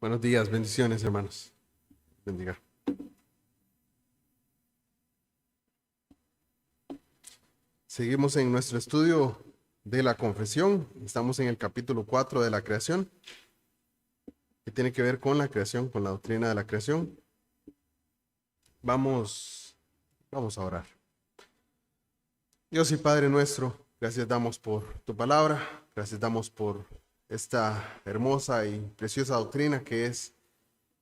Buenos días, bendiciones, hermanos. Bendiga. Seguimos en nuestro estudio de la confesión. Estamos en el capítulo 4 de la creación, que tiene que ver con la creación, con la doctrina de la creación. Vamos a orar. Dios y Padre nuestro, gracias damos por tu palabra, gracias damos por esta hermosa y preciosa doctrina que es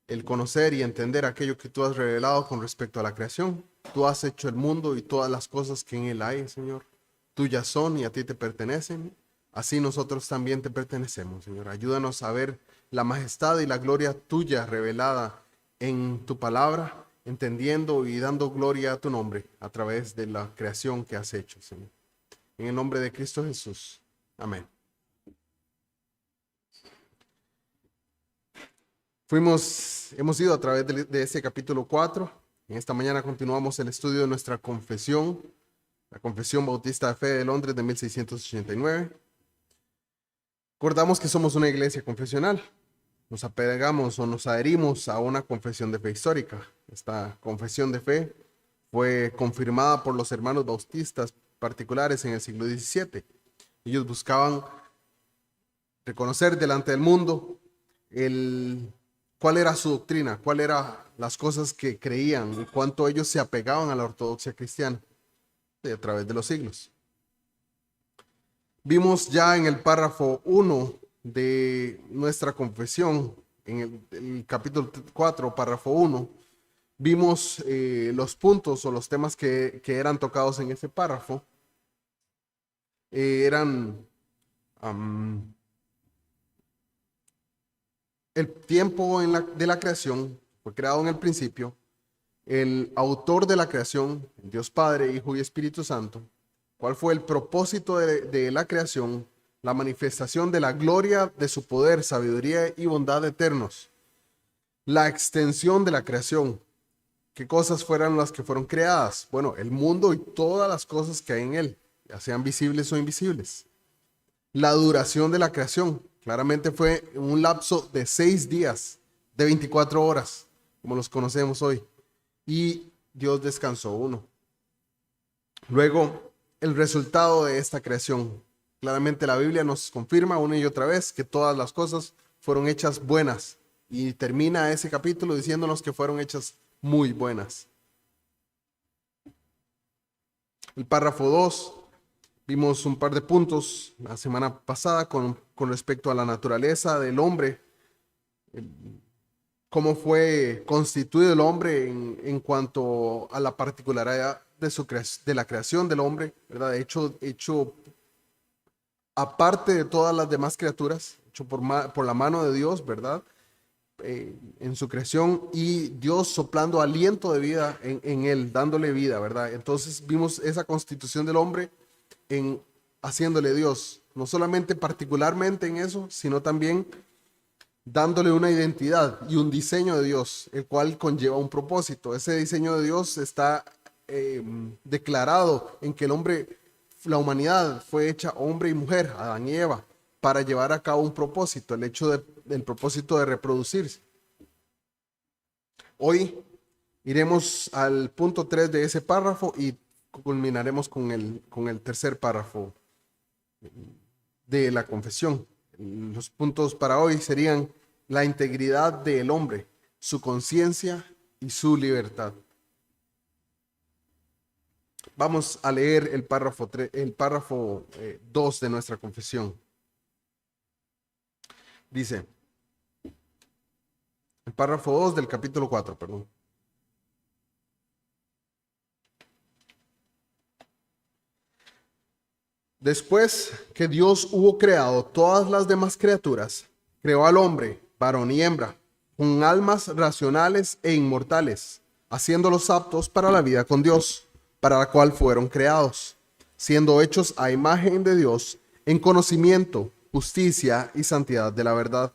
el conocer y entender aquello que tú has revelado con respecto a la creación. Tú has hecho el mundo y todas las cosas que en él hay, Señor. Tuyas son y a ti te pertenecen. Así nosotros también te pertenecemos, Señor. Ayúdanos a ver la majestad y la gloria tuya revelada en tu palabra, entendiendo y dando gloria a tu nombre a través de la creación que has hecho, Señor. En el nombre de Cristo Jesús. Amén. Hemos ido a través de este capítulo 4. En esta mañana continuamos el estudio de nuestra confesión, la Confesión Bautista de Fe de Londres de 1689. Recordamos que somos una iglesia confesional. Nos apegamos o nos adherimos a una confesión de fe histórica. Esta confesión de fe fue confirmada por los hermanos bautistas particulares en el siglo XVII. Ellos buscaban reconocer delante del mundo cuál era su doctrina, cuál eran las cosas que creían y cuánto ellos se apegaban a la ortodoxia cristiana a través de los siglos. Vimos ya en el párrafo 1 de nuestra confesión, en el capítulo 4, párrafo 1, vimos los puntos o los temas que eran tocados en ese párrafo. Eran el tiempo de la creación, fue creado en el principio, el autor de la creación, Dios Padre, Hijo y Espíritu Santo, cuál fue el propósito de la creación, la manifestación de la gloria de su poder, sabiduría y bondad eternos, la extensión de la creación, qué cosas fueron las que fueron creadas, bueno, el mundo y todas las cosas que hay en él, ya sean visibles o invisibles, la duración de la creación, claramente fue un lapso de 6 días, de 24 horas, como los conocemos hoy. Y Dios descansó uno. Luego, el resultado de esta creación. Claramente la Biblia nos confirma una y otra vez que todas las cosas fueron hechas buenas. Y termina ese capítulo diciéndonos que fueron hechas muy buenas. El párrafo 2, vimos un par de puntos la semana pasada con respecto a la naturaleza del hombre. Cómo fue constituido el hombre en cuanto a la particularidad de la creación del hombre, ¿verdad? Hecho aparte de todas las demás criaturas, hecho por la mano de Dios, ¿verdad? En su creación y Dios soplando aliento de vida en él, dándole vida, ¿verdad? Entonces vimos esa constitución del hombre en haciéndole Dios, no solamente particularmente en eso, sino también dándole una identidad y un diseño de Dios, el cual conlleva un propósito. Ese diseño de Dios está declarado en que el hombre, la humanidad fue hecha hombre y mujer, Adán y Eva, para llevar a cabo un propósito, el propósito de reproducirse. Hoy iremos al punto 3 de ese párrafo y culminaremos con el tercer párrafo de la confesión. Los puntos para hoy serían la integridad del hombre, su conciencia y su libertad. Vamos a leer el párrafo 2 de nuestra confesión. Dice, el párrafo 2 del capítulo 4, perdón. Después que Dios hubo creado todas las demás criaturas, creó al hombre, varón y hembra, con almas racionales e inmortales, haciéndolos aptos para la vida con Dios, para la cual fueron creados, siendo hechos a imagen de Dios en conocimiento, justicia y santidad de la verdad,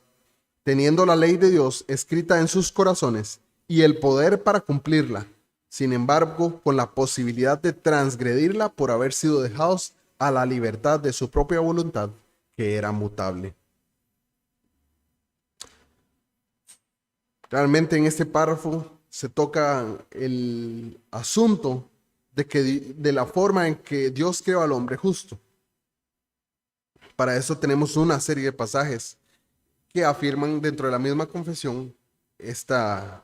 teniendo la ley de Dios escrita en sus corazones y el poder para cumplirla, sin embargo, con la posibilidad de transgredirla por haber sido dejados a la libertad de su propia voluntad, que era mutable. Realmente en este párrafo se toca el asunto de la forma en que Dios creó al hombre justo. Para eso tenemos una serie de pasajes que afirman dentro de la misma confesión esta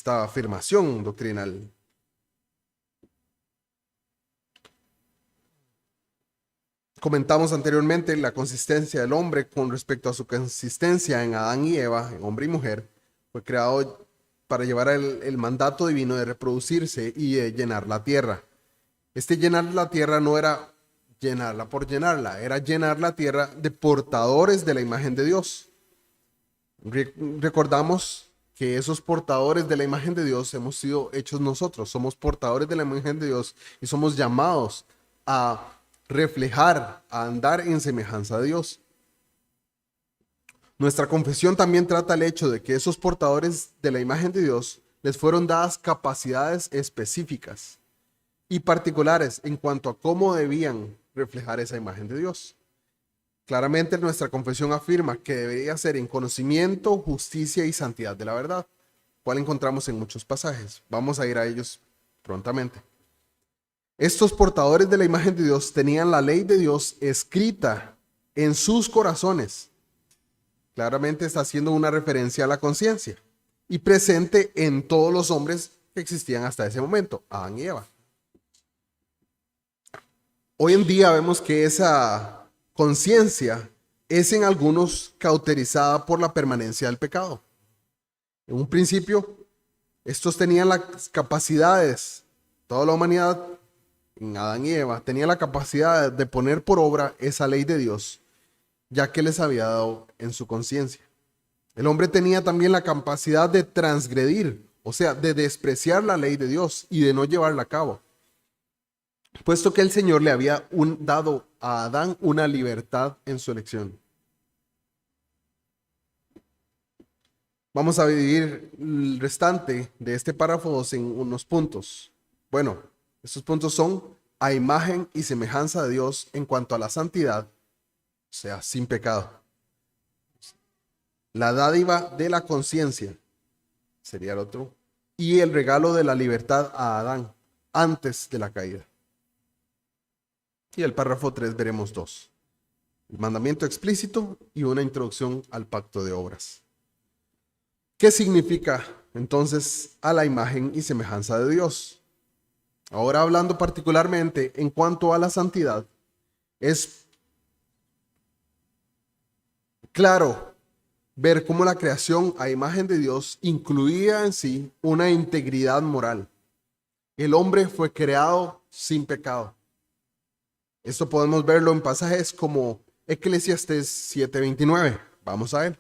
afirmación doctrinal. Comentamos anteriormente la consistencia del hombre con respecto a su consistencia en Adán y Eva, en hombre y mujer. Fue creado para llevar el mandato divino de reproducirse y de llenar la tierra. Este llenar la tierra no era llenarla por llenarla, era llenar la tierra de portadores de la imagen de Dios. Recordamos que esos portadores de la imagen de Dios hemos sido hechos nosotros, somos portadores de la imagen de Dios y somos llamados a reflejar, a andar en semejanza de Dios. Nuestra confesión también trata el hecho de que esos portadores de la imagen de Dios les fueron dadas capacidades específicas y particulares en cuanto a cómo debían reflejar esa imagen de Dios. Claramente nuestra confesión afirma que debería ser en conocimiento, justicia y santidad de la verdad, cual encontramos en muchos pasajes. Vamos a ir a ellos prontamente. Estos portadores de la imagen de Dios tenían la ley de Dios escrita en sus corazones. Claramente está haciendo una referencia a la conciencia y presente en todos los hombres que existían hasta ese momento, Adán y Eva. Hoy en día vemos que esa conciencia es en algunos cauterizada por la permanencia del pecado. En un principio, estos tenían las capacidades, toda la humanidad en Adán y Eva tenía la capacidad de poner por obra esa ley de Dios, ya que les había dado en su conciencia. El hombre tenía también la capacidad de transgredir, o sea, de despreciar la ley de Dios y de no llevarla a cabo, puesto que el Señor le había dado a Adán una libertad en su elección. Vamos a dividir el restante de este párrafo 2 en unos puntos. Bueno, estos puntos son a imagen y semejanza de Dios en cuanto a la santidad, o sea, sin pecado. La dádiva de la conciencia sería el otro. Y el regalo de la libertad a Adán antes de la caída. Y el párrafo 3 veremos dos. El mandamiento explícito y una introducción al pacto de obras. ¿Qué significa entonces a la imagen y semejanza de Dios? Ahora hablando particularmente en cuanto a la santidad, es claro ver cómo la creación a imagen de Dios incluía en sí una integridad moral. El hombre fue creado sin pecado. Esto podemos verlo en pasajes como Eclesiastés 7:29. Vamos a ver.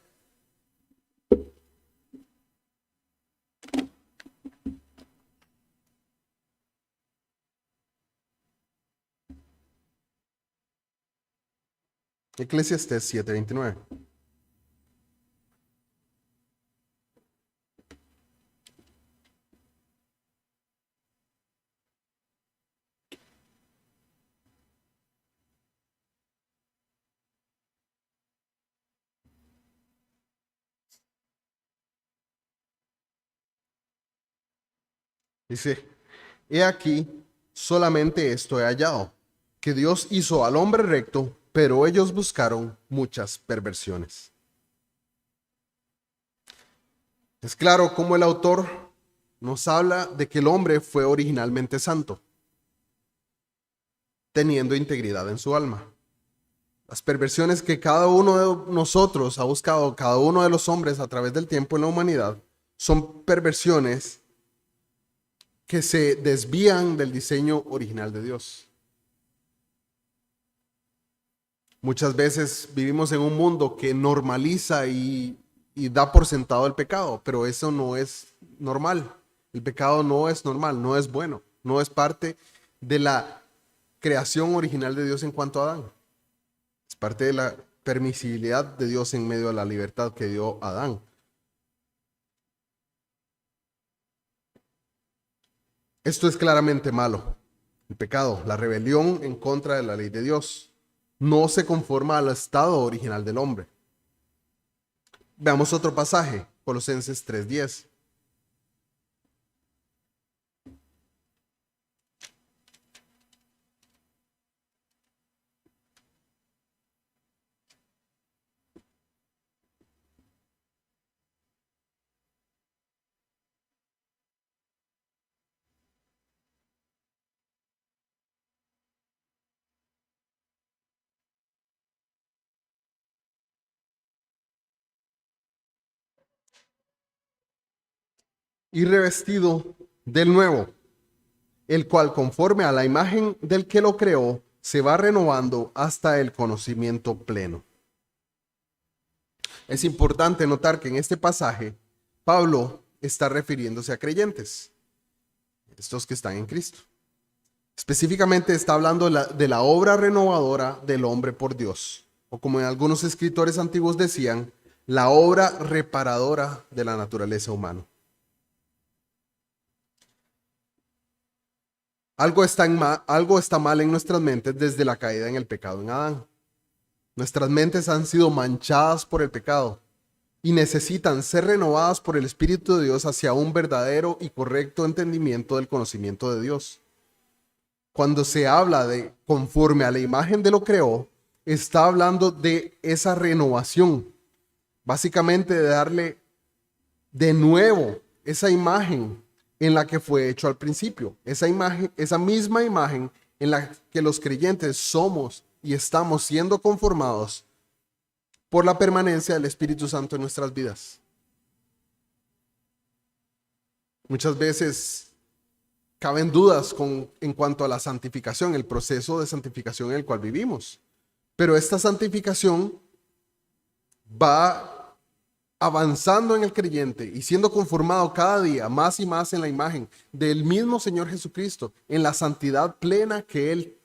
Eclesiastés 7:29. Dice, he aquí, solamente esto he hallado, que Dios hizo al hombre recto, pero ellos buscaron muchas perversiones. Es claro cómo el autor nos habla de que el hombre fue originalmente santo, teniendo integridad en su alma. Las perversiones que cada uno de nosotros ha buscado, cada uno de los hombres a través del tiempo en la humanidad, son perversiones que se desvían del diseño original de Dios. Muchas veces vivimos en un mundo que normaliza y da por sentado el pecado, pero eso no es normal. El pecado no es normal, no es bueno, no es parte de la creación original de Dios en cuanto a Adán. Es parte de la permisibilidad de Dios en medio de la libertad que dio a Adán. Esto es claramente malo. El pecado, la rebelión en contra de la ley de Dios, no se conforma al estado original del hombre. Veamos otro pasaje, Colosenses 3:10. Y revestido del nuevo, el cual conforme a la imagen del que lo creó, se va renovando hasta el conocimiento pleno. Es importante notar que en este pasaje, Pablo está refiriéndose a creyentes, estos que están en Cristo. Específicamente está hablando de la obra renovadora del hombre por Dios, o como en algunos escritores antiguos decían, la obra reparadora de la naturaleza humana. Algo está mal en nuestras mentes desde la caída en el pecado en Adán. Nuestras mentes han sido manchadas por el pecado y necesitan ser renovadas por el Espíritu de Dios hacia un verdadero y correcto entendimiento del conocimiento de Dios. Cuando se habla de conforme a la imagen de lo creó, está hablando de esa renovación, básicamente de darle de nuevo esa imagen en la que fue hecho al principio, esa imagen, esa misma imagen en la que los creyentes somos y estamos siendo conformados por la permanencia del Espíritu Santo en nuestras vidas. Muchas veces caben dudas en cuanto a la santificación, el proceso de santificación en el cual vivimos, pero esta santificación va avanzando en el creyente y siendo conformado cada día más y más en la imagen del mismo Señor Jesucristo, en la santidad plena que Él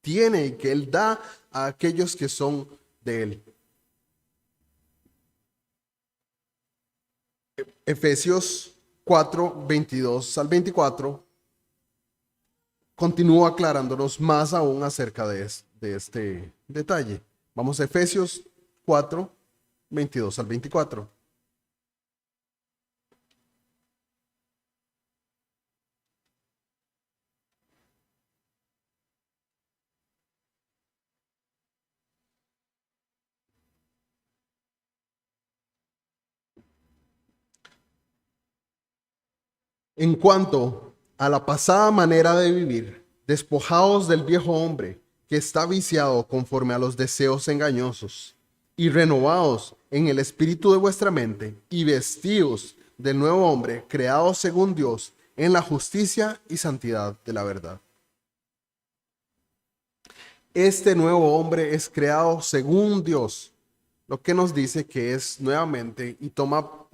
tiene y que Él da a aquellos que son de Él. Efesios 4, 22 al 24 continúa aclarándonos más aún acerca de este detalle. Vamos a Efesios 4, 22 al 24. En cuanto a la pasada manera de vivir, despojaos del viejo hombre que está viciado conforme a los deseos engañosos, y renovaos en el espíritu de vuestra mente, y vestíos del nuevo hombre creado según Dios en la justicia y santidad de la verdad. Este nuevo hombre es creado según Dios, lo que nos dice que es nuevamente y toma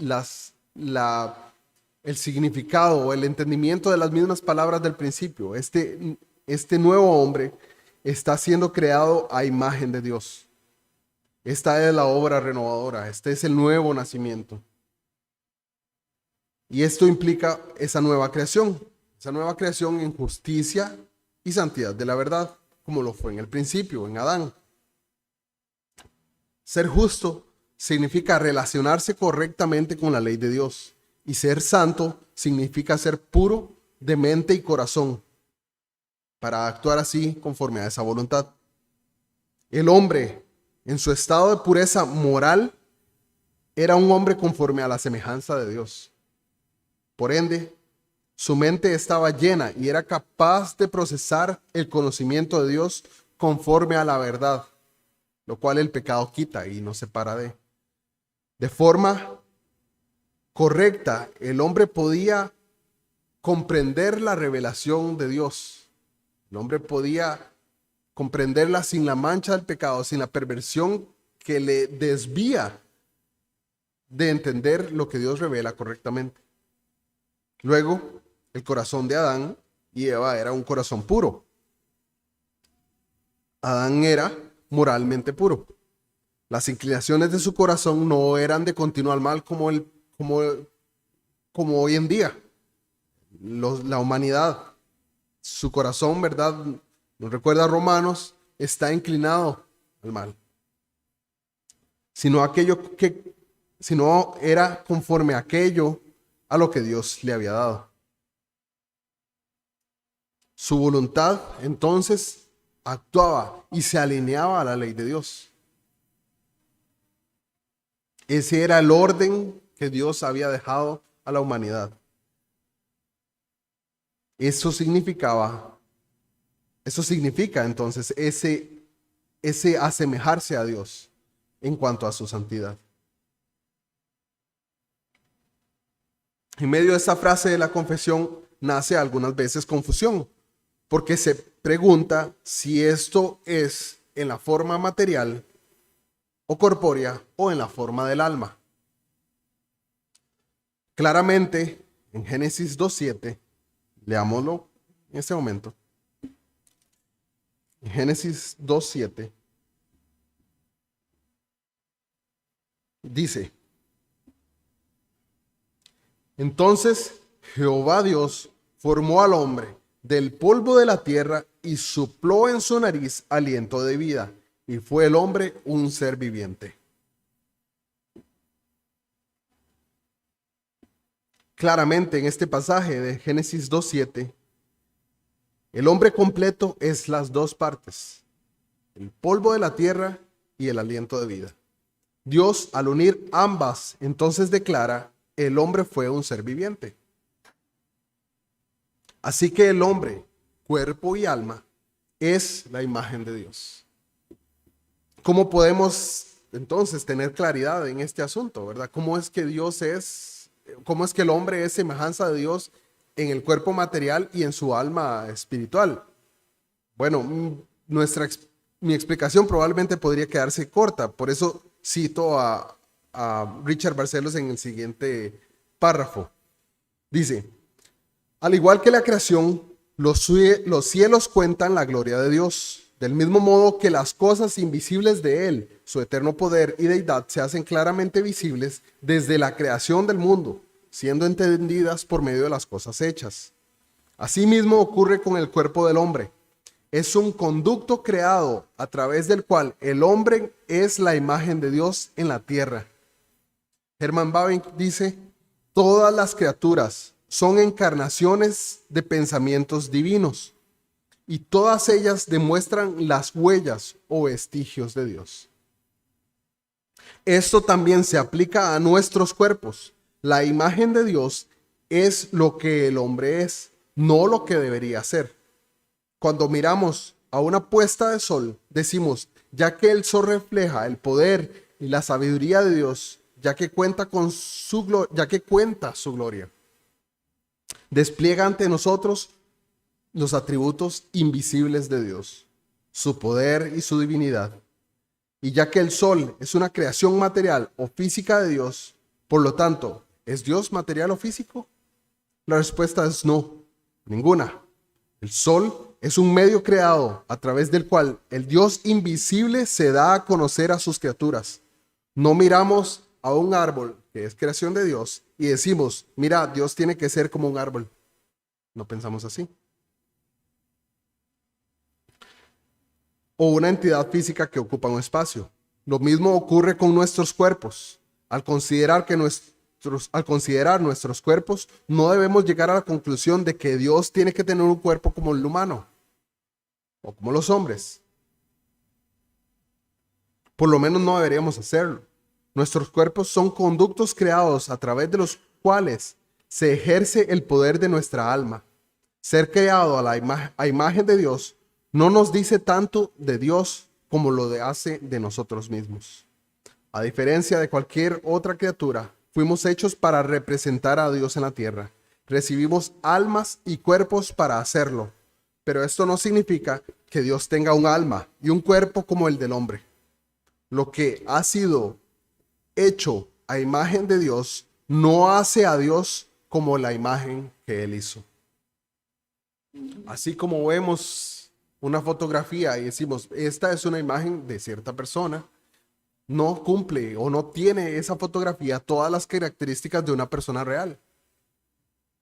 el significado o el entendimiento de las mismas palabras del principio. Este nuevo hombre está siendo creado a imagen de Dios. Esta es la obra renovadora, este es el nuevo nacimiento. Y esto implica esa nueva creación en justicia y santidad de la verdad, como lo fue en el principio, en Adán. Ser justo significa relacionarse correctamente con la ley de Dios. Y ser santo significa ser puro de mente y corazón para actuar así conforme a esa voluntad. El hombre, en su estado de pureza moral, era un hombre conforme a la semejanza de Dios. Por ende, su mente estaba llena y era capaz de procesar el conocimiento de Dios conforme a la verdad, lo cual el pecado quita y nos separa de. De forma correcta, el hombre podía comprender la revelación de Dios. El hombre podía comprenderla sin la mancha del pecado, sin la perversión que le desvía de entender lo que Dios revela correctamente. Luego, el corazón de Adán y Eva era un corazón puro. Adán era moralmente puro. Las inclinaciones de su corazón no eran de continuo al mal como hoy en día. La humanidad, su corazón, ¿verdad? Nos recuerda a Romanos, está inclinado al mal. Sino aquello que sino era conforme a aquello a lo que Dios le había dado. Su voluntad entonces actuaba y se alineaba a la ley de Dios. Ese era el orden que Dios había dejado a la humanidad. Eso significa entonces ese asemejarse a Dios en cuanto a su santidad. En medio de esa frase de la confesión nace algunas veces confusión, porque se pregunta si esto es en la forma material o corpórea o en la forma del alma. Claramente, en Génesis 2:7, leámoslo en este momento. En Génesis 2:7 dice: entonces Jehová Dios formó al hombre del polvo de la tierra y sopló en su nariz aliento de vida, y fue el hombre un ser viviente. Claramente en este pasaje de Génesis 2:7, el hombre completo es las dos partes, el polvo de la tierra y el aliento de vida. Dios, al unir ambas, entonces declara: el hombre fue un ser viviente. Así que el hombre, cuerpo y alma, es la imagen de Dios. ¿Cómo podemos entonces tener claridad en este asunto, verdad? ¿Cómo es que el hombre es semejanza de Dios en el cuerpo material y en su alma espiritual? Bueno, mi explicación probablemente podría quedarse corta, por eso cito a Richard Barcellos en el siguiente párrafo. Dice: al igual que la creación, los cielos cuentan la gloria de Dios, del mismo modo que las cosas invisibles de Él, su eterno poder y deidad, se hacen claramente visibles desde la creación del mundo, siendo entendidas por medio de las cosas hechas. Asimismo ocurre con el cuerpo del hombre. Es un conducto creado a través del cual el hombre es la imagen de Dios en la tierra. Herman Bavinck dice: todas las criaturas son encarnaciones de pensamientos divinos, y todas ellas demuestran las huellas o vestigios de Dios. Esto también se aplica a nuestros cuerpos. La imagen de Dios es lo que el hombre es, no lo que debería ser. Cuando miramos a una puesta de sol, decimos: ya que el sol refleja el poder y la sabiduría de Dios, ya que cuenta su gloria, despliega ante nosotros los atributos invisibles de Dios, su poder y su divinidad. Y ya que el sol es una creación material o física de Dios, por lo tanto, ¿es Dios material o físico? La respuesta es no, ninguna. El sol es un medio creado a través del cual el Dios invisible se da a conocer a sus criaturas. No miramos a un árbol que es creación de Dios y decimos: mira, Dios tiene que ser como un árbol. No pensamos así. O una entidad física que ocupa un espacio. Lo mismo ocurre con nuestros cuerpos. Al considerar nuestros cuerpos, no debemos llegar a la conclusión de que Dios tiene que tener un cuerpo como el humano o como los hombres. Por lo menos no deberíamos hacerlo. Nuestros cuerpos son conductos creados a través de los cuales se ejerce el poder de nuestra alma. Ser creado a imagen de Dios no nos dice tanto de Dios como lo hace de nosotros mismos. A diferencia de cualquier otra criatura, fuimos hechos para representar a Dios en la tierra. Recibimos almas y cuerpos para hacerlo. Pero esto no significa que Dios tenga un alma y un cuerpo como el del hombre. Lo que ha sido hecho a imagen de Dios no hace a Dios como la imagen que Él hizo. Así como vemos una fotografía y decimos: esta es una imagen de cierta persona, no cumple o no tiene esa fotografía todas las características de una persona real.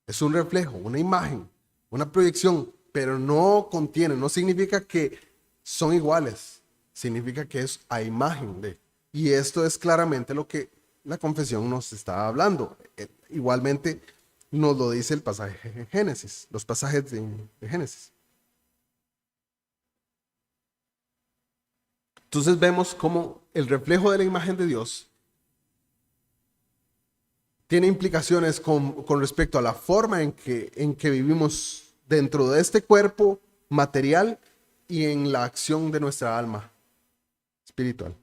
Es un reflejo, una imagen, una proyección, pero no significa que son iguales, significa que es a imagen de. Y esto es claramente lo que la confesión nos está hablando. Igualmente nos lo dice el pasaje de Génesis, los pasajes de Génesis. Entonces vemos cómo el reflejo de la imagen de Dios tiene implicaciones con respecto a la forma en que vivimos dentro de este cuerpo material y en la acción de nuestra alma espiritual.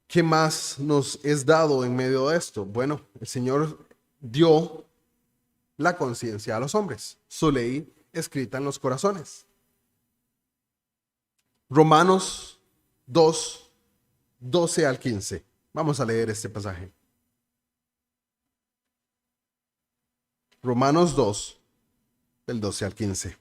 ¿Qué más nos es dado en medio de esto? Bueno, el Señor dio la conciencia a los hombres, su ley escrita en los corazones. Romanos 2, 12 al 15. Vamos a leer este pasaje. Romanos 2, del 12 al 15.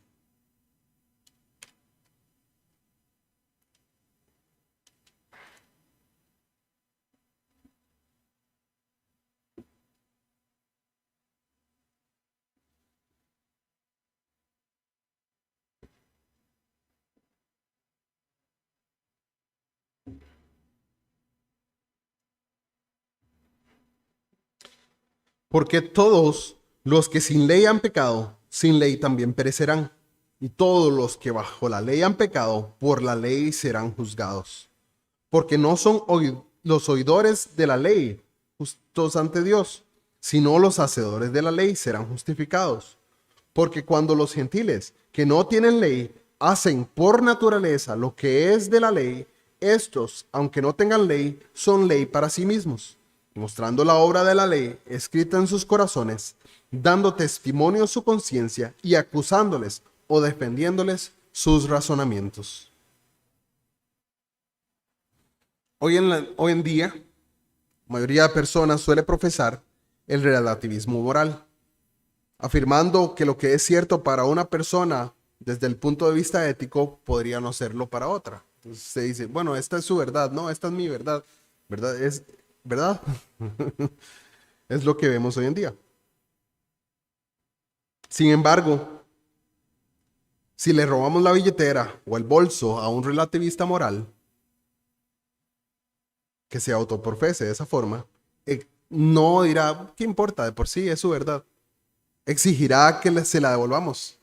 Porque todos los que sin ley han pecado, sin ley también perecerán. Y todos los que bajo la ley han pecado, por la ley serán juzgados. Porque no son los oidores de la ley justos ante Dios, sino los hacedores de la ley serán justificados. Porque cuando los gentiles que no tienen ley hacen por naturaleza lo que es de la ley, estos, aunque no tengan ley, son ley para sí mismos, mostrando la obra de la ley escrita en sus corazones, dando testimonio a su conciencia y acusándoles o defendiéndoles sus razonamientos. Hoy en día, la mayoría de personas suele profesar el relativismo moral, afirmando que lo que es cierto para una persona desde el punto de vista ético podría no serlo para otra. Entonces se dice, bueno, esta es su verdad, no, esta es mi verdad. ¿Verdad? Es verdad. Es lo que vemos hoy en día. Sin embargo, si le robamos la billetera o el bolso a un relativista moral que se autoprofese de esa forma, no dirá, ¿qué importa? De por sí es su verdad. Exigirá que se la devolvamos.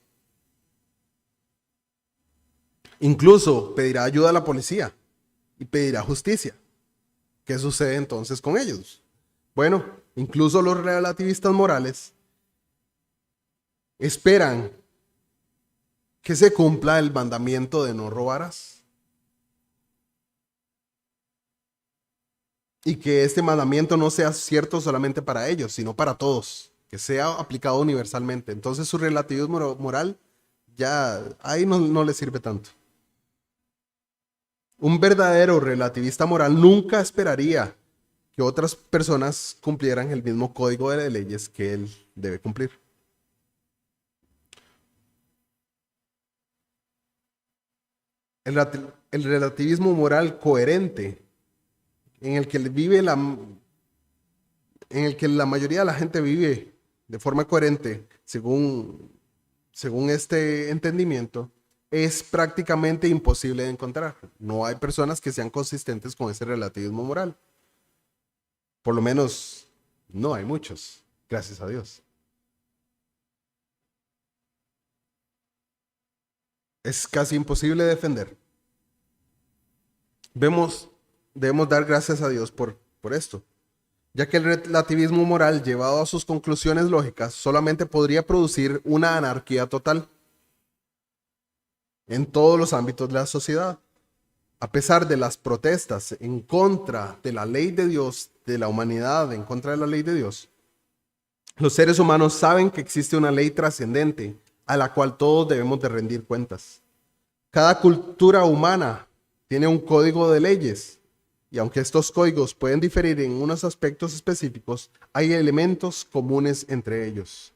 Incluso pedirá ayuda a la policía y pedirá justicia. ¿Qué sucede entonces con ellos? Bueno, incluso los relativistas morales esperan que se cumpla el mandamiento de no robarás. Y que este mandamiento no sea cierto solamente para ellos, sino para todos, que sea aplicado universalmente. Entonces su relativismo moral ya ahí no le sirve tanto. Un verdadero relativista moral nunca esperaría que otras personas cumplieran el mismo código de leyes que él debe cumplir. El relativismo moral coherente en el que en el que la mayoría de la gente vive de forma coherente, según este entendimiento, es prácticamente imposible de encontrar. No hay personas que sean consistentes con ese relativismo moral. Por lo menos no hay muchos, gracias a Dios. Es casi imposible de defender. Debemos dar gracias a Dios por esto, ya que el relativismo moral llevado a sus conclusiones lógicas solamente podría producir una anarquía total en todos los ámbitos de la sociedad. A pesar de las protestas en contra de la ley de Dios, de la humanidad en contra de la ley de Dios, los seres humanos saben que existe una ley trascendente a la cual todos debemos de rendir cuentas. Cada cultura humana tiene un código de leyes y aunque estos códigos pueden diferir en unos aspectos específicos, hay elementos comunes entre ellos.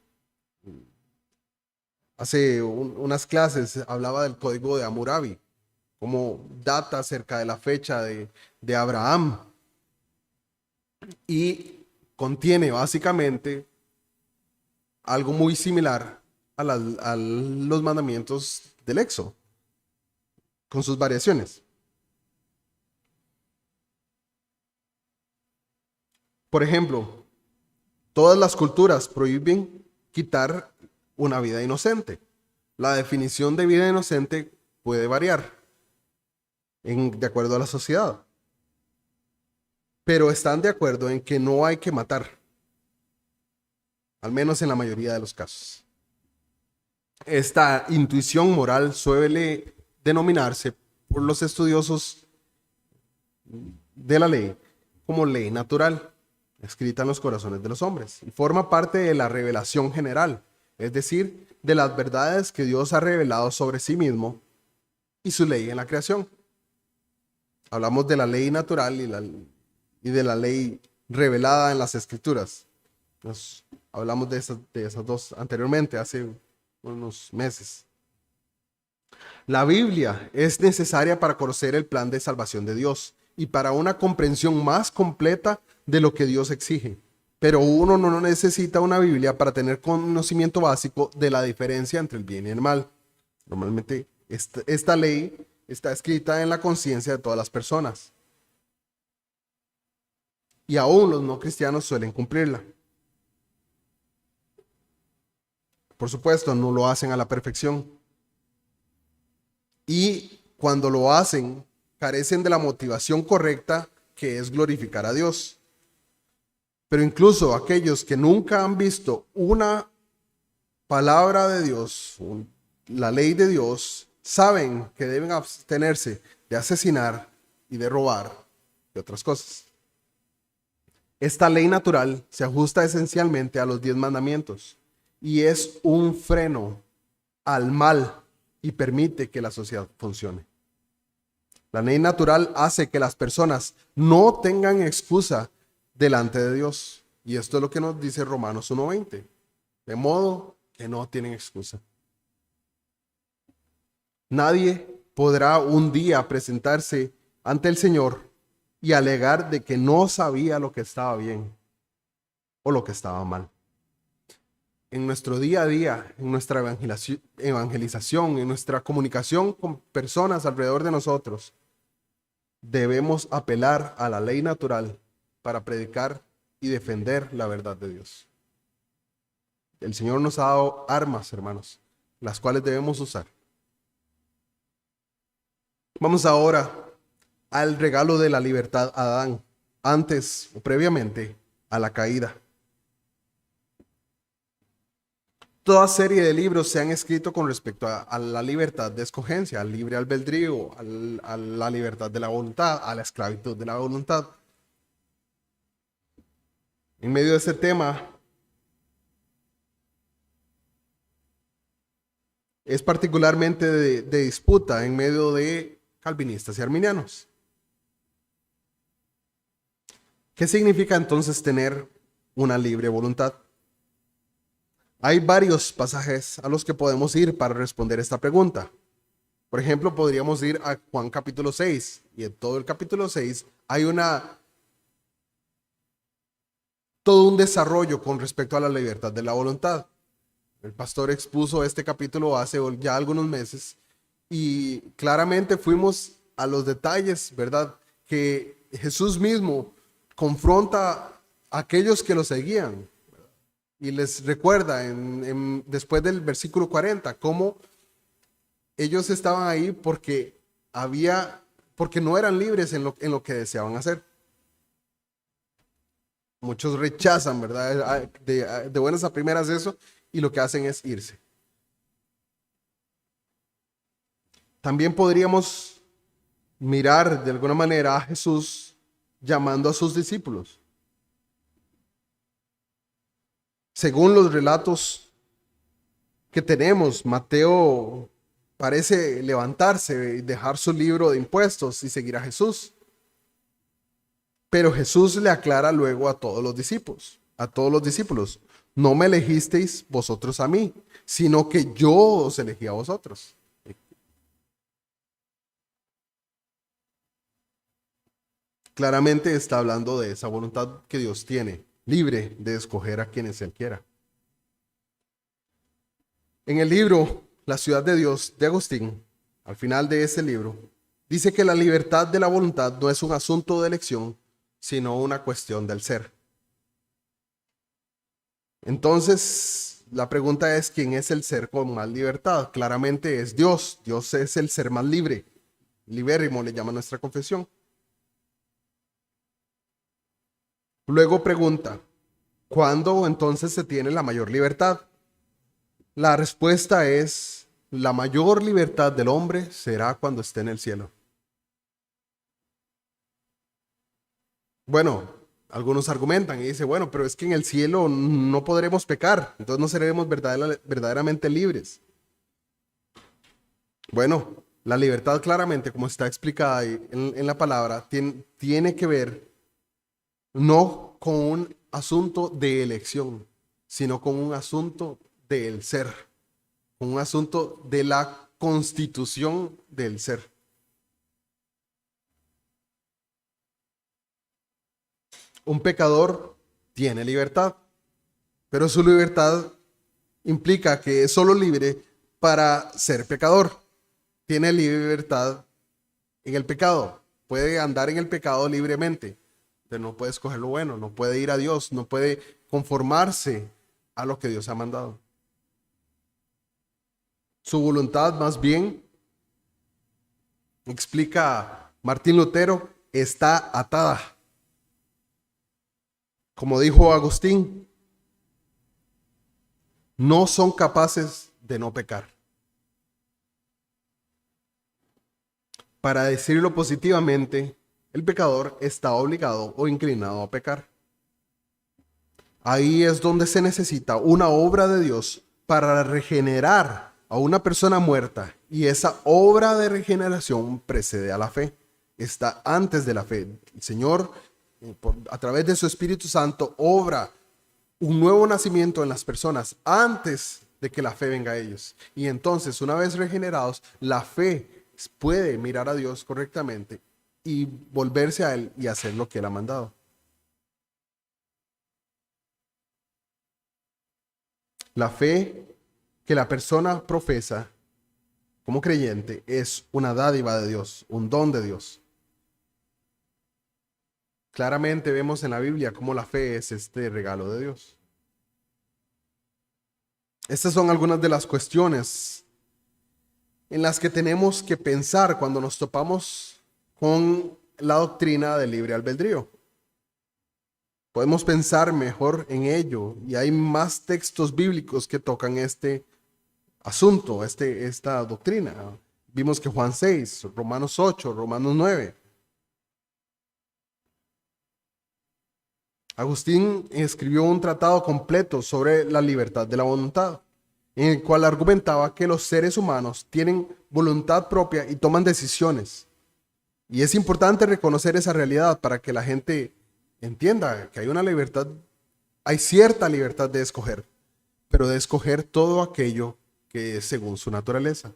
Hace unas clases hablaba del código de Hammurabi, como data acerca de la fecha de Abraham y contiene básicamente algo muy similar a los mandamientos del Éxodo, con sus variaciones. Por ejemplo, todas las culturas prohíben quitar una vida inocente. La definición de vida inocente puede variar de acuerdo a la sociedad, pero están de acuerdo en que no hay que matar, al menos en la mayoría de los casos. Esta intuición moral suele denominarse por los estudiosos de la ley como ley natural, escrita en los corazones de los hombres, y forma parte de la revelación general, es decir, de las verdades que Dios ha revelado sobre sí mismo y su ley en la creación. Hablamos de la ley natural y de la ley revelada en las Escrituras. Hablamos de esas dos anteriormente, hace unos meses. La Biblia es necesaria para conocer el plan de salvación de Dios y para una comprensión más completa de lo que Dios exige. Pero uno no necesita una Biblia para tener conocimiento básico de la diferencia entre el bien y el mal. Normalmente esta ley está escrita en la conciencia de todas las personas. Y aún los no cristianos suelen cumplirla. Por supuesto, no lo hacen a la perfección. Y cuando lo hacen, carecen de la motivación correcta, que es glorificar a Dios. Pero incluso aquellos que nunca han visto una palabra de Dios, la ley de Dios, saben que deben abstenerse de asesinar y de robar y otras cosas. Esta ley natural se ajusta esencialmente a los 10 mandamientos y es un freno al mal y permite que la sociedad funcione. La ley natural hace que las personas no tengan excusa delante de Dios. Y esto es lo que nos dice Romanos 1:20. De modo que no tienen excusa. Nadie podrá un día presentarse ante el Señor y alegar de que no sabía lo que estaba bien o lo que estaba mal. En nuestro día a día, en nuestra evangelización, en nuestra comunicación con personas alrededor de nosotros, debemos apelar a la ley natural para predicar y defender la verdad de Dios. El Señor nos ha dado armas, hermanos, las cuales debemos usar. Vamos ahora al regalo de la libertad a Adán, antes o previamente a la caída. Toda serie de libros se han escrito con respecto a la libertad de escogencia, al libre albedrío, a la libertad de la voluntad, a la esclavitud de la voluntad. En medio de este tema, es particularmente de disputa en medio de calvinistas y arminianos. ¿Qué significa entonces tener una libre voluntad? Hay varios pasajes a los que podemos ir para responder esta pregunta. Por ejemplo, podríamos ir a Juan capítulo 6, y en todo el capítulo 6 hay todo un desarrollo con respecto a la libertad de la voluntad. El pastor expuso este capítulo hace ya algunos meses y claramente fuimos a los detalles, ¿verdad? Que Jesús mismo confronta a aquellos que lo seguían y les recuerda después del versículo 40 cómo ellos estaban ahí porque no eran libres en lo que deseaban hacer. Muchos rechazan, ¿verdad? De buenas a primeras eso, y lo que hacen es irse. También podríamos mirar de alguna manera a Jesús llamando a sus discípulos. Según los relatos que tenemos, Mateo parece levantarse y dejar su libro de impuestos y seguir a Jesús. Pero Jesús le aclara luego a todos los discípulos, no me elegisteis vosotros a mí, sino que yo os elegí a vosotros. Claramente está hablando de esa voluntad que Dios tiene, libre de escoger a quienes Él quiera. En el libro La ciudad de Dios de Agustín, al final de ese libro, dice que la libertad de la voluntad no es un asunto de elección, sino una cuestión del ser. Entonces, la pregunta es, ¿quién es el ser con más libertad? Claramente es Dios. Dios es el ser más libre. Libérrimo le llama nuestra confesión. Luego pregunta, ¿cuándo entonces se tiene la mayor libertad? La respuesta es, la mayor libertad del hombre será cuando esté en el cielo. Bueno, algunos argumentan y dicen, bueno, pero es que en el cielo no podremos pecar, entonces no seremos verdaderamente libres. Bueno, la libertad claramente, como está explicada ahí en la palabra, tiene que ver no con un asunto de elección, sino con un asunto del ser, con un asunto de la constitución del ser. Un pecador tiene libertad, pero su libertad implica que es solo libre para ser pecador. Tiene libertad en el pecado, puede andar en el pecado libremente, pero no puede escoger lo bueno, no puede ir a Dios, no puede conformarse a lo que Dios ha mandado. Su voluntad, más bien, explica Martín Lutero, está atada. Como dijo Agustín, no son capaces de no pecar. Para decirlo positivamente, el pecador está obligado o inclinado a pecar. Ahí es donde se necesita una obra de Dios para regenerar a una persona muerta, y esa obra de regeneración precede a la fe, está antes de la fe. El Señor, a través de su Espíritu Santo, obra un nuevo nacimiento en las personas antes de que la fe venga a ellos. Y entonces, una vez regenerados, la fe puede mirar a Dios correctamente y volverse a Él y hacer lo que Él ha mandado. La fe que la persona profesa como creyente es una dádiva de Dios, un don de Dios. Claramente vemos en la Biblia cómo la fe es este regalo de Dios. Estas son algunas de las cuestiones en las que tenemos que pensar cuando nos topamos con la doctrina del libre albedrío. Podemos pensar mejor en ello, y hay más textos bíblicos que tocan este asunto, esta doctrina. Vimos que Juan 6, Romanos 8, Romanos 9. Agustín escribió un tratado completo sobre la libertad de la voluntad, en el cual argumentaba que los seres humanos tienen voluntad propia y toman decisiones. Y es importante reconocer esa realidad para que la gente entienda que hay una libertad, hay cierta libertad de escoger, pero de escoger todo aquello que es según su naturaleza.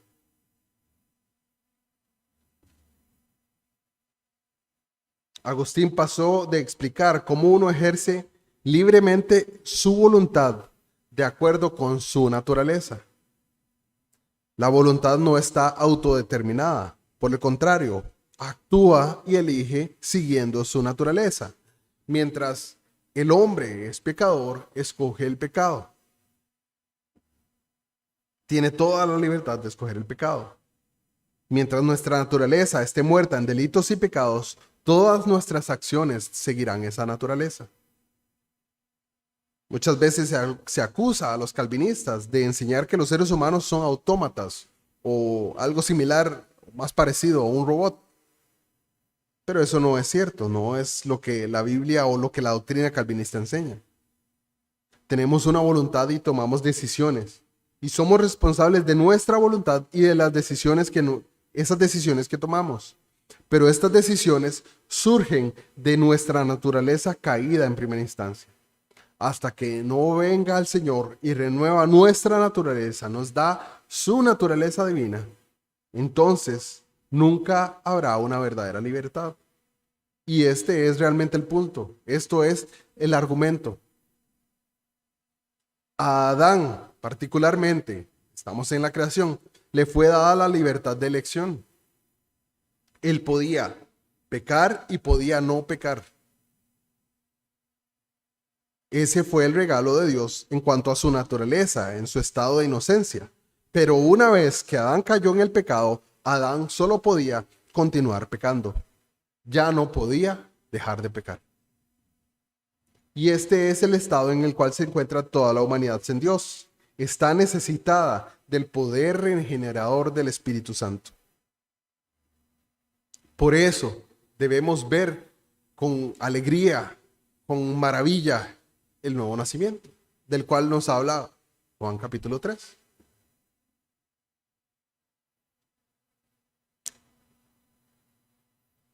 Agustín pasó de explicar cómo uno ejerce libremente su voluntad de acuerdo con su naturaleza. La voluntad no está autodeterminada, por el contrario, actúa y elige siguiendo su naturaleza. Mientras el hombre es pecador, escoge el pecado. Tiene toda la libertad de escoger el pecado. Mientras nuestra naturaleza esté muerta en delitos y pecados, todas nuestras acciones seguirán esa naturaleza. Muchas veces se acusa a los calvinistas de enseñar que los seres humanos son autómatas o algo similar, más parecido a un robot. Pero eso no es cierto, no es lo que la Biblia o lo que la doctrina calvinista enseña. Tenemos una voluntad y tomamos decisiones, y somos responsables de nuestra voluntad y de las decisiones esas decisiones que tomamos. Pero estas decisiones surgen de nuestra naturaleza caída en primera instancia. Hasta que no venga el Señor y renueva nuestra naturaleza, nos da su naturaleza divina, entonces nunca habrá una verdadera libertad. Y este es realmente el punto. Esto es el argumento. A Adán, particularmente, estamos en la creación, le fue dada la libertad de elección. Él podía pecar y podía no pecar. Ese fue el regalo de Dios en cuanto a su naturaleza, en su estado de inocencia. Pero una vez que Adán cayó en el pecado, Adán solo podía continuar pecando. Ya no podía dejar de pecar. Y este es el estado en el cual se encuentra toda la humanidad sin Dios. Está necesitada del poder regenerador del Espíritu Santo. Por eso debemos ver con alegría, con maravilla, el nuevo nacimiento, del cual nos habla Juan capítulo 3.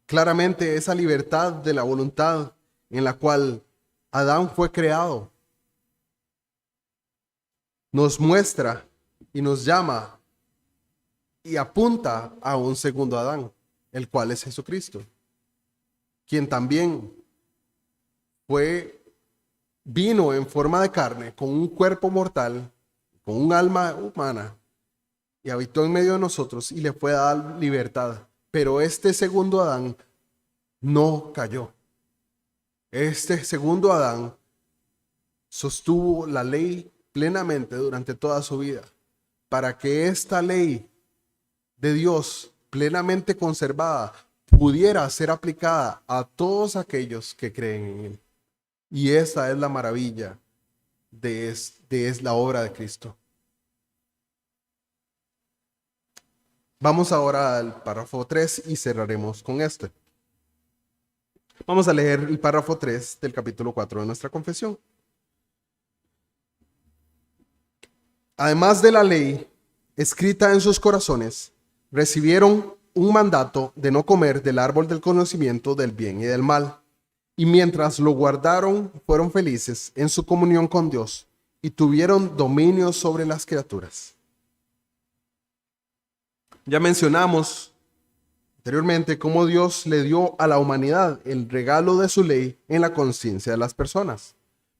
Claramente esa libertad de la voluntad en la cual Adán fue creado nos muestra y nos llama y apunta a un segundo Adán, el cual es Jesucristo, quien también vino en forma de carne, con un cuerpo mortal, con un alma humana, y habitó en medio de nosotros y le fue dada libertad. Pero este segundo Adán no cayó. Este segundo Adán sostuvo la ley plenamente durante toda su vida, para que esta ley de Dios plenamente conservada pudiera ser aplicada a todos aquellos que creen en Él. Y esta es la maravilla de la obra de Cristo. Vamos ahora al párrafo 3 y cerraremos con este. Vamos a leer el párrafo 3 del capítulo 4 de nuestra confesión. Además de la ley escrita en sus corazones, recibieron un mandato de no comer del árbol del conocimiento del bien y del mal. Y mientras lo guardaron, fueron felices en su comunión con Dios y tuvieron dominio sobre las criaturas. Ya mencionamos anteriormente cómo Dios le dio a la humanidad el regalo de su ley en la conciencia de las personas.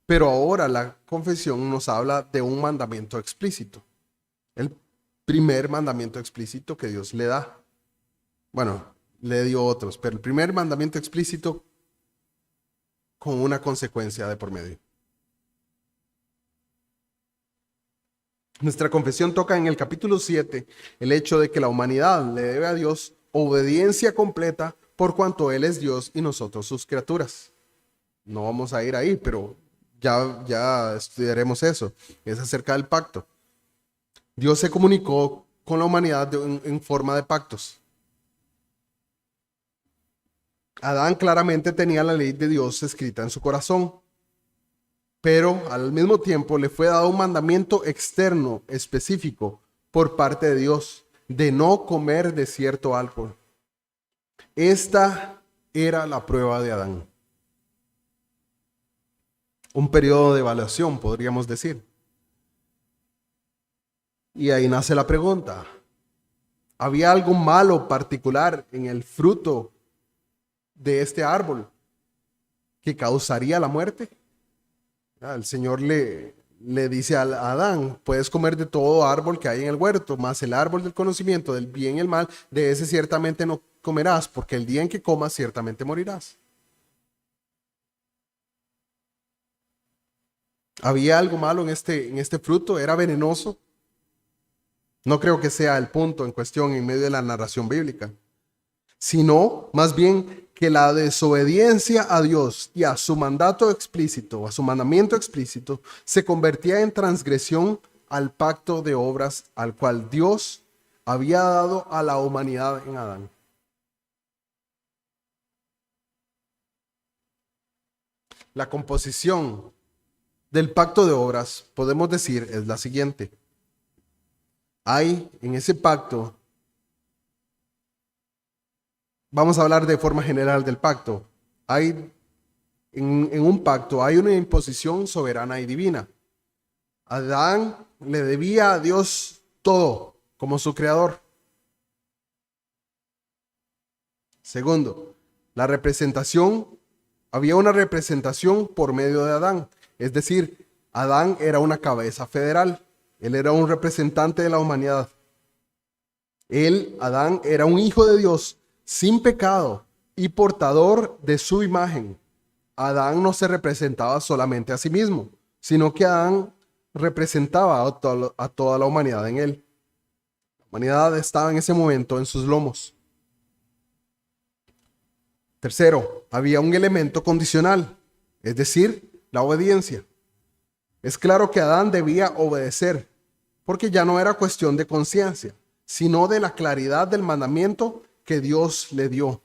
Pero ahora la confesión nos habla de un mandamiento explícito. El primer mandamiento explícito que Dios le da. Bueno, le dio otros, pero el primer mandamiento explícito con una consecuencia de por medio. Nuestra confesión toca en el capítulo 7 el hecho de que la humanidad le debe a Dios obediencia completa por cuanto Él es Dios y nosotros sus criaturas. No vamos a ir ahí, pero ya estudiaremos eso. Es acerca del pacto. Dios se comunicó con la humanidad en forma de pactos. Adán claramente tenía la ley de Dios escrita en su corazón, pero al mismo tiempo le fue dado un mandamiento externo específico por parte de Dios de no comer de cierto árbol. Esta era la prueba de Adán. Un periodo de evaluación, podríamos decir. Y ahí nace la pregunta: ¿había algo malo particular en el fruto de este árbol que causaría la muerte? El Señor le dice a Adán: puedes comer de todo árbol que hay en el huerto, mas el árbol del conocimiento del bien y el mal, de ese ciertamente no comerás, porque el día en que comas ciertamente morirás. ¿Había algo malo en este fruto? ¿Era venenoso? No creo que sea el punto en cuestión en medio de la narración bíblica, sino más bien que la desobediencia a Dios y a su mandato explícito, a su mandamiento explícito, se convertía en transgresión al pacto de obras al cual Dios había dado a la humanidad en Adán. La composición del pacto de obras, podemos decir, es la siguiente. Hay en ese pacto, vamos a hablar de forma general del pacto. Hay en un pacto, hay una imposición soberana y divina. Adán le debía a Dios todo como su creador. Segundo, había una representación por medio de Adán. Es decir, Adán era una cabeza federal. Él era un representante de la humanidad. Adán, era un hijo de Dios sin pecado y portador de su imagen. Adán no se representaba solamente a sí mismo, sino que Adán representaba a toda la humanidad en él. La humanidad estaba en ese momento en sus lomos. Tercero, había un elemento condicional, es decir, la obediencia. Es claro que Adán debía obedecer, porque ya no era cuestión de conciencia, sino de la claridad del mandamiento que Dios le dio.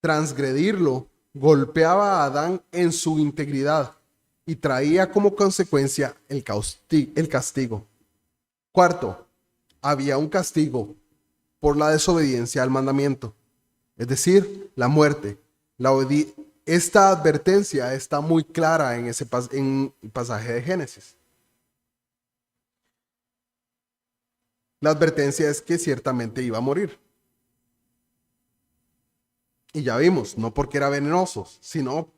Transgredirlo golpeaba a Adán en su integridad y traía como consecuencia el castigo. Cuarto, había un castigo por la desobediencia al mandamiento, es decir, la muerte. Esta advertencia está muy clara en en el pasaje de Génesis. La advertencia es que ciertamente iba a morir. Y ya vimos, no porque era venenoso, sino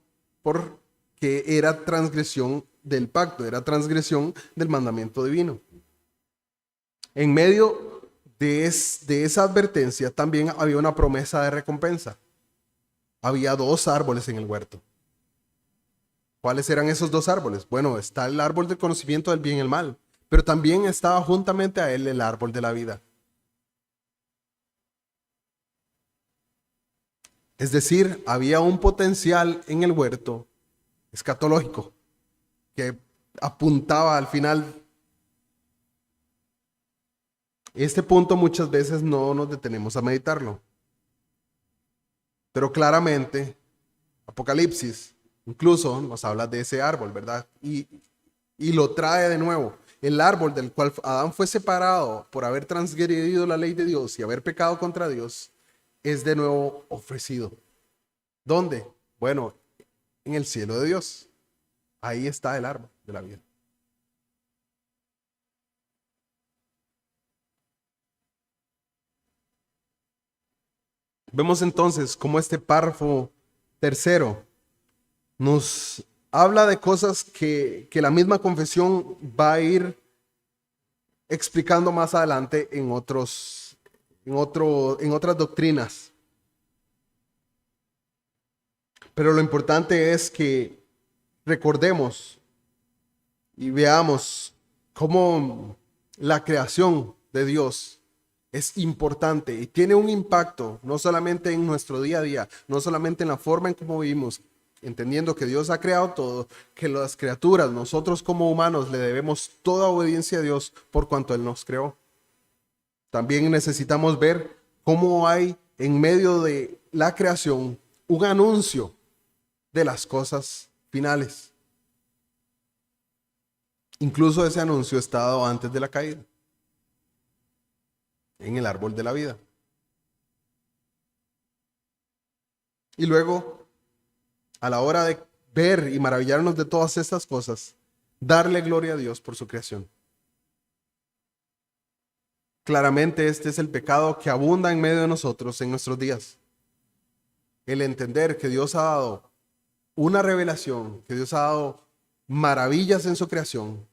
porque era transgresión del pacto, era transgresión del mandamiento divino. En medio de esa advertencia también había una promesa de recompensa. Había dos árboles en el huerto. ¿Cuáles eran esos dos árboles? Bueno, está el árbol del conocimiento del bien y el mal, pero también estaba juntamente a él el árbol de la vida. Es decir, había un potencial en el huerto escatológico que apuntaba al final. Este punto muchas veces no nos detenemos a meditarlo, pero claramente Apocalipsis incluso nos habla de ese árbol, ¿verdad? Y lo trae de nuevo. El árbol del cual Adán fue separado por haber transgredido la ley de Dios y haber pecado contra Dios, es de nuevo ofrecido. ¿Dónde? Bueno, en el cielo de Dios. Ahí está el árbol de la vida. Vemos entonces cómo este párrafo tercero nos habla de cosas que la misma confesión va a ir explicando más adelante en otras doctrinas. Pero lo importante es que recordemos y veamos cómo la creación de Dios es importante y tiene un impacto no solamente en nuestro día a día, no solamente en la forma en cómo vivimos, entendiendo que Dios ha creado todo, que las criaturas, nosotros como humanos, le debemos toda obediencia a Dios por cuanto Él nos creó. También necesitamos ver cómo hay en medio de la creación un anuncio de las cosas finales. Incluso ese anuncio está dado antes de la caída, en el árbol de la vida. Y luego, a la hora de ver y maravillarnos de todas estas cosas, darle gloria a Dios por su creación. Claramente este es el pecado que abunda en medio de nosotros en nuestros días. El entender que Dios ha dado una revelación, que Dios ha dado maravillas en su creación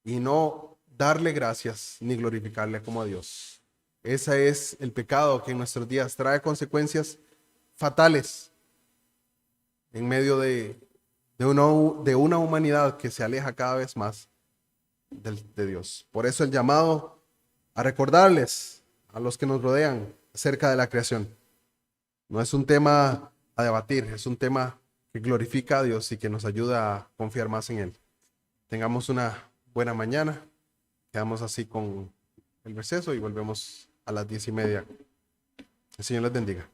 y no darle gracias ni glorificarle como a Dios. Ese es el pecado que en nuestros días trae consecuencias fatales en medio de una humanidad que se aleja cada vez más de Dios. Por eso el llamado a recordarles a los que nos rodean acerca de la creación. No es un tema a debatir, es un tema que glorifica a Dios y que nos ayuda a confiar más en Él. Tengamos una buena mañana. Quedamos así con el receso y volvemos a las 10:30. El Señor les bendiga.